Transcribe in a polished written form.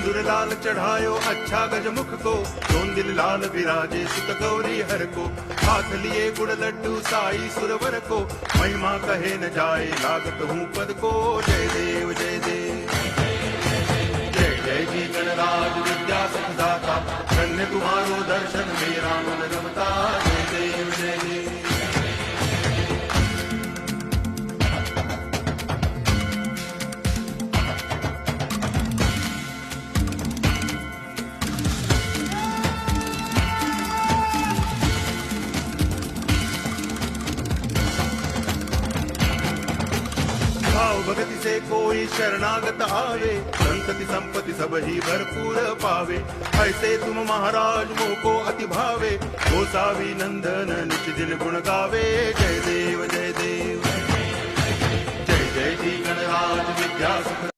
सिंदूर लाल चढ़ायो अच्छा गजमुख को, दोन दिल लाल विराजे सुत गौरी हर को, हाथ लिए गुड़ लड्डू साई सुरवर को, महिमा कहे न जाए लागत हूँ पद को। जय देव जय देव जय जय जी गणराज विद्या सुखदाता, धन्य तुम्हारो दर्शन मेरा मन रमता। जय देव जय देव भाव भगति से कोई शरणागत आवे, संतति संपत्ति सब ही भरपूर पावे। ऐसे तुम महाराज मोको अति भावे, गोसावी नंदन नित दिन गुण गावे। जय देव जय देव जय जय जी गणराज विद्या सुख